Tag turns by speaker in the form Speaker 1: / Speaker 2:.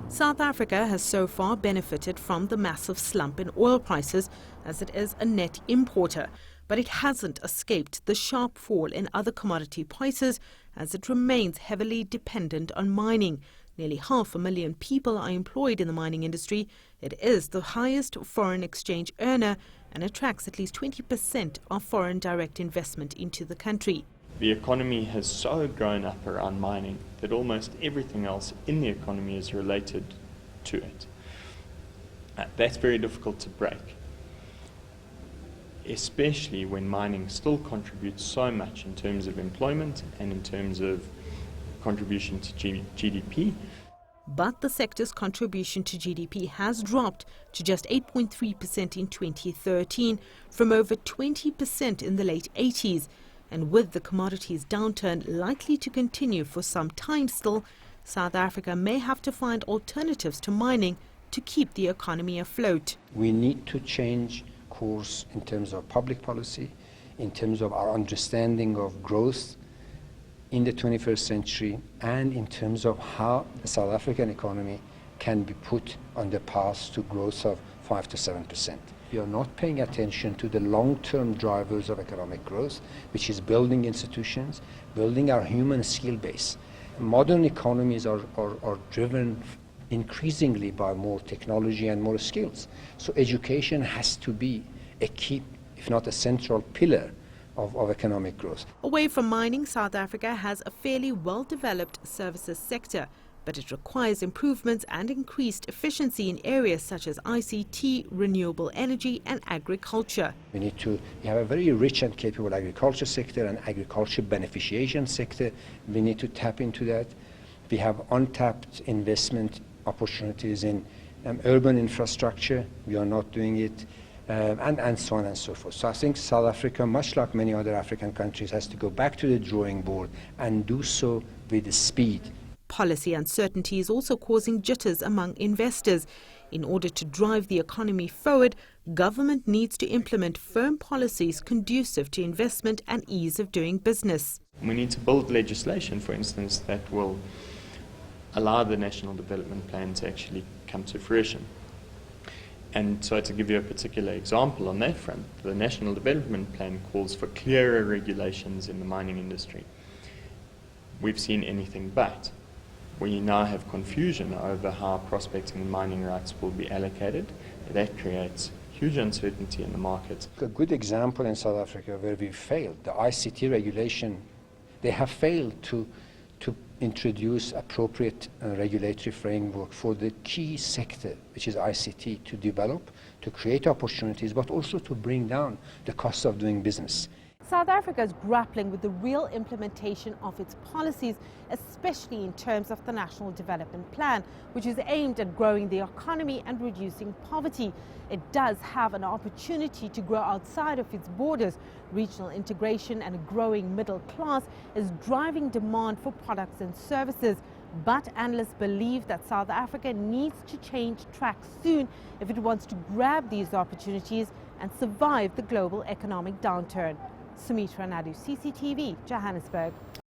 Speaker 1: South Africa has so far benefited from the massive slump in oil prices as it is a net importer, but it hasn't escaped the sharp fall in other commodity prices as it remains heavily dependent on mining. Nearly 500,000 people are employed in the mining industry. It is the highest foreign exchange earner and attracts at least 20% of foreign direct investment into the country.
Speaker 2: The economy has so grown up around mining that almost everything else in the economy is related to it. That's very difficult to break, especially when mining still contributes so much in terms of employment and in terms of contribution to GDP.
Speaker 1: But the sector's contribution to GDP has dropped to just 8.3% in 2013 from over 20% in the late 80s. And with the commodities downturn likely to continue for some time still, South Africa may have to find alternatives to mining to keep the economy afloat.
Speaker 3: We need to change course in terms of public policy, in terms of our understanding of growth in the 21st century, and in terms of how the South African economy can be put on the path to growth of 5 to 7%. We are not paying attention to the long-term drivers of economic growth, which is building institutions, building our human skill base. Modern economies are driven increasingly by more technology and more skills. So education has to be a key, if not a central pillar of economic growth.
Speaker 1: Away from mining, South Africa has a fairly well-developed services sector, but it requires improvements and increased efficiency in areas such as ICT, renewable energy and agriculture.
Speaker 3: We have a very rich and capable agriculture sector and agriculture beneficiation sector. We need to tap into that. We have untapped investment opportunities in urban infrastructure. We are not doing it, and so on and so forth. So I think South Africa, much like many other African countries, has to go back to the drawing board and do so with speed.
Speaker 1: Policy uncertainty is also causing jitters among investors. In order to drive the economy forward, government needs to implement firm policies conducive to investment and ease of doing business.
Speaker 2: We need to build legislation, for instance, that will allow the National Development Plan to actually come to fruition. And so to give you a particular example on that front, the National Development Plan calls for clearer regulations in the mining industry. We've seen anything but. We now have confusion over how prospecting and mining rights will be allocated. That creates huge uncertainty in the market.
Speaker 3: A good example in South Africa where we failed, the ICT regulation, they have failed to introduce appropriate regulatory framework for the key sector, which is ICT, to develop, to create opportunities, but also to bring down the cost of doing business.
Speaker 1: South Africa is grappling with the real implementation of its policies, especially in terms of the National Development Plan, which is aimed at growing the economy and reducing poverty. It does have an opportunity to grow outside of its borders. Regional integration and a growing middle class is driving demand for products and services. But analysts believe that South Africa needs to change track soon if it wants to grab these opportunities and survive the global economic downturn. Sumitra Nydoo, CCTV, Johannesburg.